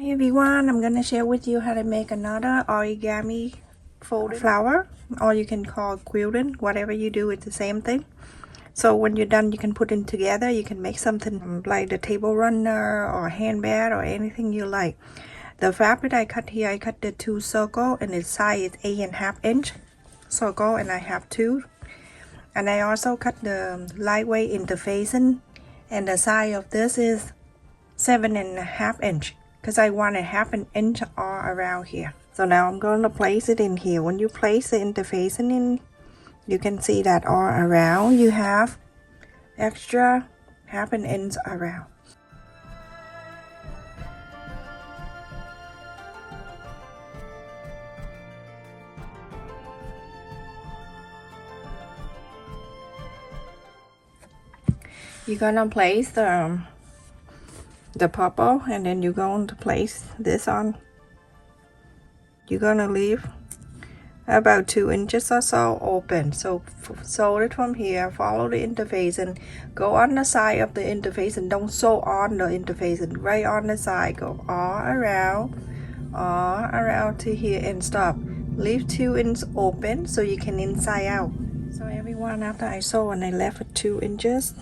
Hey everyone, I'm gonna share with you how to make another origami folded flower, or you can call quilting. Whatever you do, it's the same thing. So when you're done, you can put them together. You can make something like the table runner or handbag or anything you like. The fabric I cut here, I cut the 2 circle and its size is 8.5 inch circle, and I have 2. And I also cut the lightweight interfacing, and the size of this is 7.5 inch. Because I want a 1/2 inch all around here. So now I'm going to place it in here. When you place the interfacing in, you can see that all around you have extra 1/2 inch around. You're gonna place the purple, and then you're going to place this on. You're gonna leave about 2 inches or so open. So sew it from here, follow the interfacing, go on the side of the interfacing. Don't sew on the interfacing, right on the side. Go all around to here and stop. Leave 2 inches open so you can inside out. So everyone, after I sew and I left it 2 inches.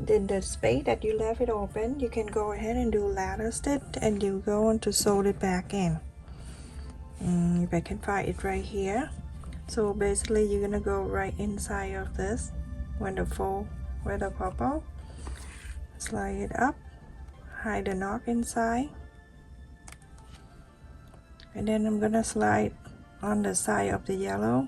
Then the space that you left it open, you can go ahead and do ladder stitch, and you're going to sew it back in. If I can find it right here. So basically you're gonna go right inside of this when the fold with the purple, slide it up, hide the knot inside, and then I'm gonna slide on the side of the yellow.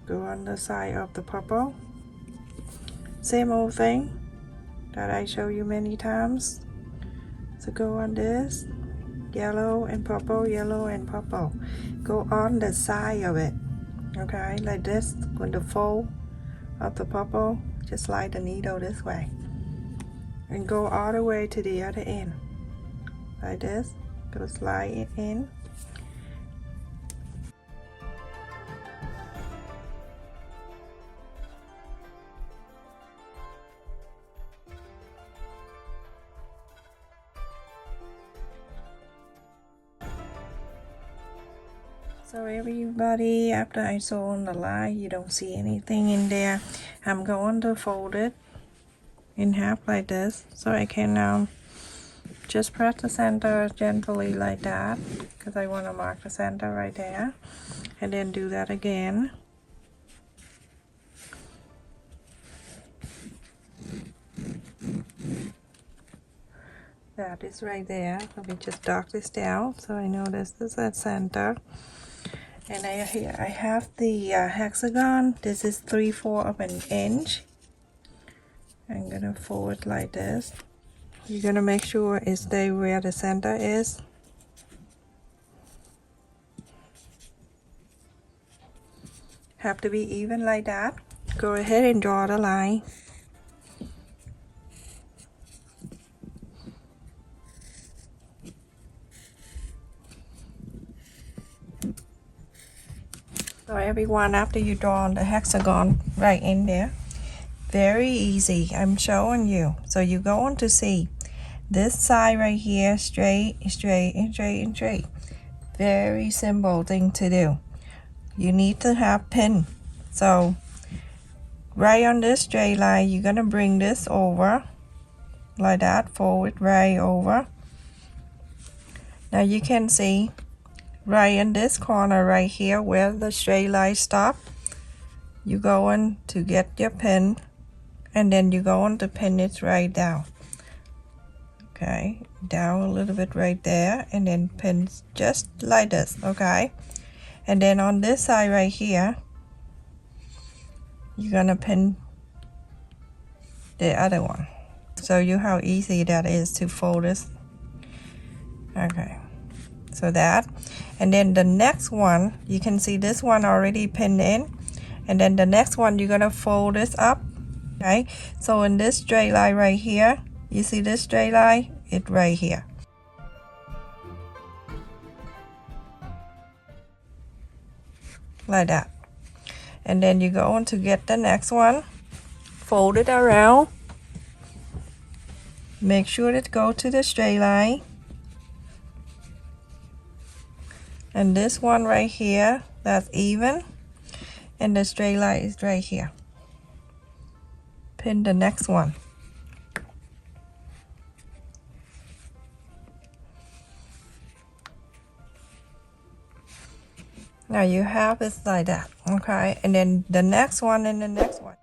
Go on the side of the purple. Same old thing that I show you many times. So go on this, yellow and purple, yellow and purple. Go on the side of it, okay, like this. When the fold of the purple, just slide the needle this way and go all the way to the other end, like this. Go slide it in. So everybody, after I sew on the line, you don't see anything in there. I'm going to fold it in half like this, so I can just press the center gently like that, because I want to mark the center right there, and then do that again. That is right there. Let me just dot this down so I know this is at center. And here I have the hexagon. This is 3/4 of an inch. I'm gonna fold it like this. You're gonna make sure it stays where the center is. Have to be even like that. Go ahead and draw the line. So everyone, after you draw the hexagon right in there, very easy, I'm showing you. So you're going to see this side right here, straight, straight, and straight, and straight. Very simple thing to do. You need to have pin. So right on this straight line, you're gonna bring this over like that, fold it right over. Now you can see right in this corner right here where the straight line stop, you're going to get your pin, and then you're going to pin it right down. Okay, down a little bit right there, and then pin just like this. Okay, and then on this side right here, you're gonna pin the other one. Show you how easy that is to fold this. Okay, so that, and then the next one, you can see this one already pinned in, and then the next one you're gonna fold this up. Okay, so in this straight line right here, you see this straight line, it right here. Like that. And then you go on to get the next one, fold it around, make sure it go to the straight line, and this one right here, that's even, and the straight line is right here. Pin the next one. Now you have it like that. Okay, and then the next one and the next one.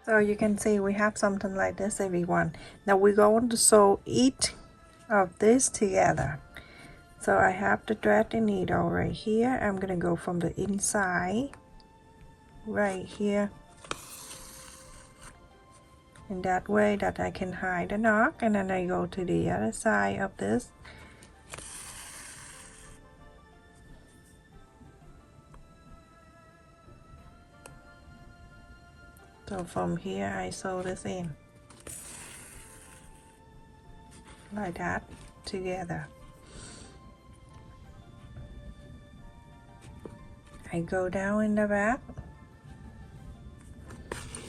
So you can see we have something like this, everyone. Now we're going to sew each of this together. So I have the thread and needle right here. I'm gonna go from the inside right here, in that way that I can hide the knot, and then I go to the other side of this. So from here I sew this in like that together. I go down in the back.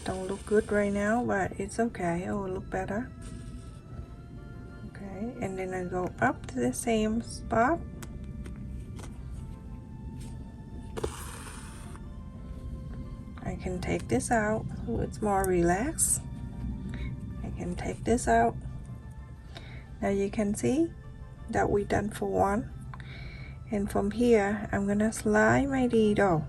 Don't look good right now, but it's okay, it will look better. Okay, and then I go up to the same spot. I can take this out so it's more relaxed. I can take this out. Now you can see that we done for one, and from here I'm gonna slide my needle.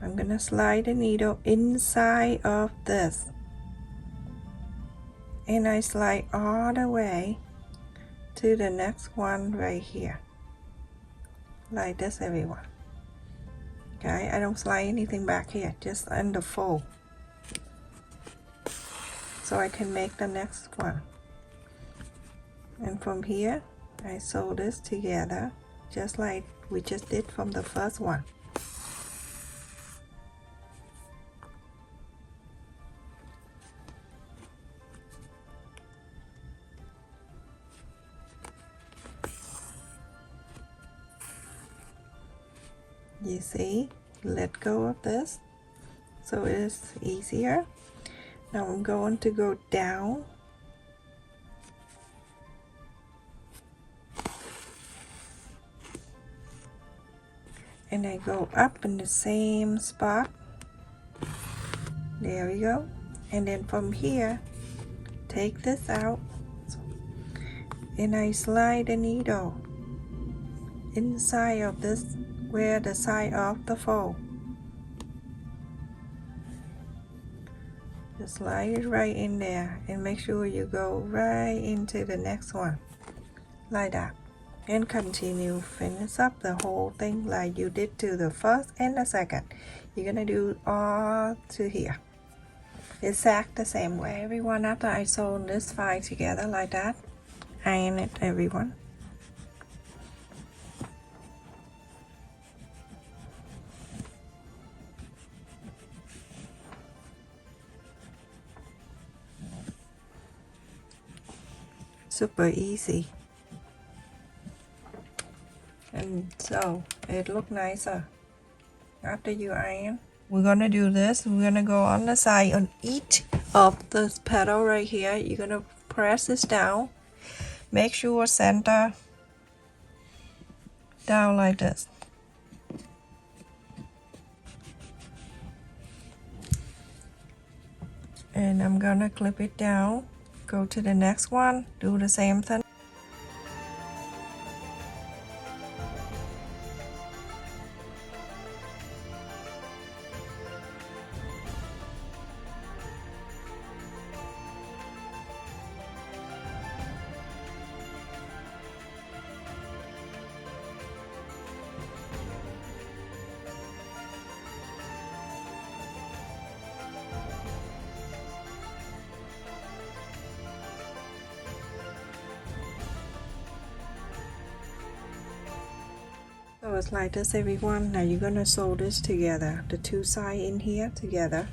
I'm gonna slide the needle inside of this, and I slide all the way to the next one right here, like this, everyone. Okay, I don't slide anything back here, just in the fold, so I can make the next one. And from here I sew this together just like we just did from the first one. You see, let go of this so it's easier. Now I'm going to go down and I go up in the same spot. There we go. And then from here, take this out and I slide the needle inside of this, where the side of the fold. Just slide it right in there and make sure you go right into the next one like that, and continue finish up the whole thing like you did to the first and the second. You're gonna do all to here. It's sacked the same way. Everyone, after I sew this 5 together like that, iron it, everyone. Super easy. And so it look nicer after you iron. We're gonna do this. We're gonna go on the side on each of the petal right here. You're gonna press this down. Make sure center down like this. And I'm gonna clip it down. Go to the next one. Do the same thing. So it's like this, everyone. Now you're gonna sew this together, the two sides in here together,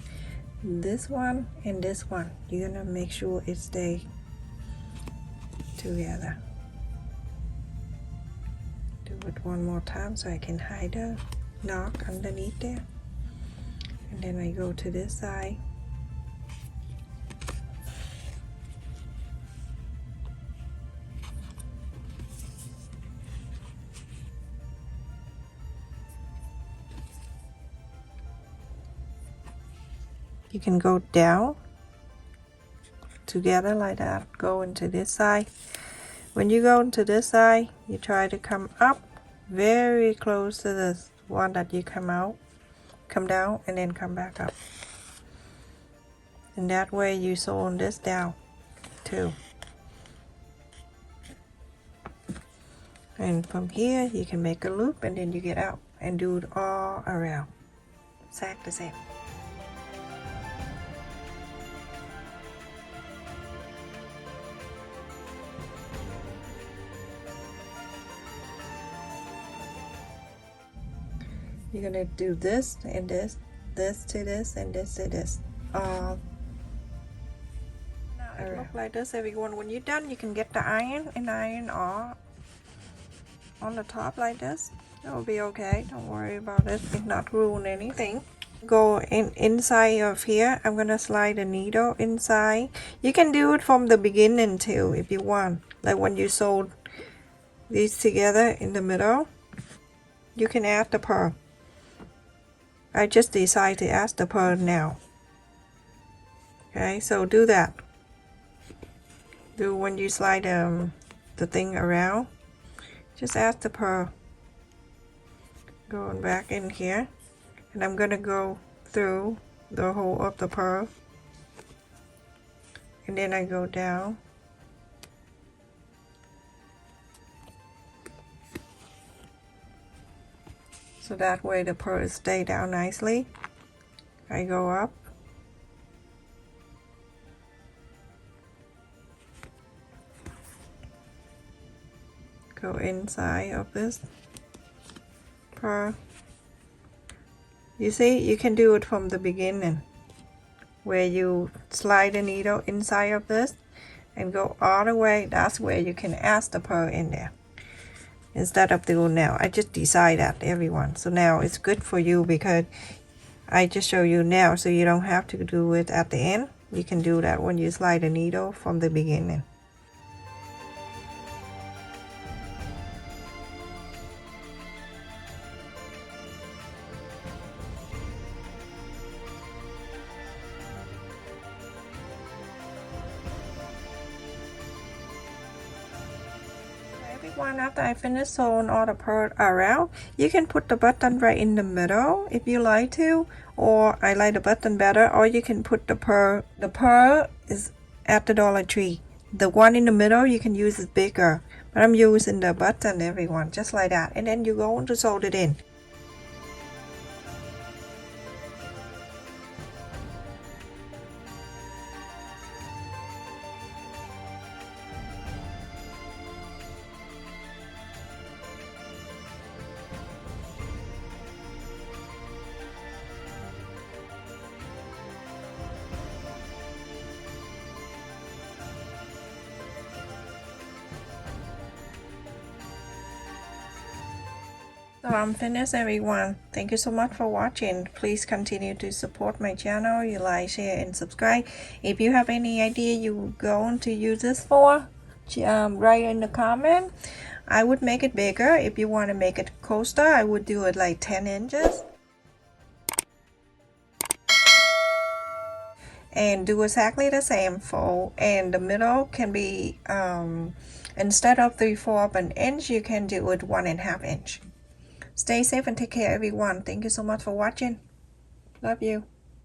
this one and this one. You're gonna make sure it stay together. Do it one more time so I can hide the knot underneath there. And then I go to this side. You can go down together like that, go into this side. When you go into this side, you try to come up very close to this one that you come down, and then come back up. And that way you sew on this down too. And from here you can make a loop, and then you get out and do it all around. Exact the same. You're gonna do this and this, this to this, and this to this. Now it look like this, everyone. When you're done, you can get the iron and iron all on the top like this. It will be okay. Don't worry about it. It not ruin anything. Go inside of here. I'm gonna slide the needle inside. You can do it from the beginning too if you want. Like when you sew these together in the middle, you can add the pearl. I just decided to add the pearl now. Okay, so do that. Do when you slide the thing around, just add the pearl. Going back in here, and I'm gonna go through the hole of the pearl, and then I go down. So that way the pearls stay down nicely. I go up. Go inside of this pearl. You see, you can do it from the beginning, where you slide the needle inside of this and go all the way. That's where you can add the pearl in there. Instead of doing now, I just decided that, everyone. So now it's good for you because I just show you now, so you don't have to do it at the end. You can do that when you slide the needle from the beginning. After I finish sewing all the pearl around, you can put the button right in the middle if you like to, or I like the button better, or you can put the pearl. The pearl is at the Dollar Tree. The one in the middle you can use is bigger, but I'm using the button, everyone, just like that. And then you go on to sew it in. So I'm finished, everyone. Thank you so much for watching. Please continue to support my channel. You like, share, and subscribe. If you have any idea you're going to use this for, write in the comment. I would make it bigger. If you want to make it coaster, I would do it like 10 inches. And do exactly the same fold, and the middle can be instead of 3/4 of an inch, you can do it 1.5 inch. Stay safe and take care, everyone. Thank you so much for watching. Love you.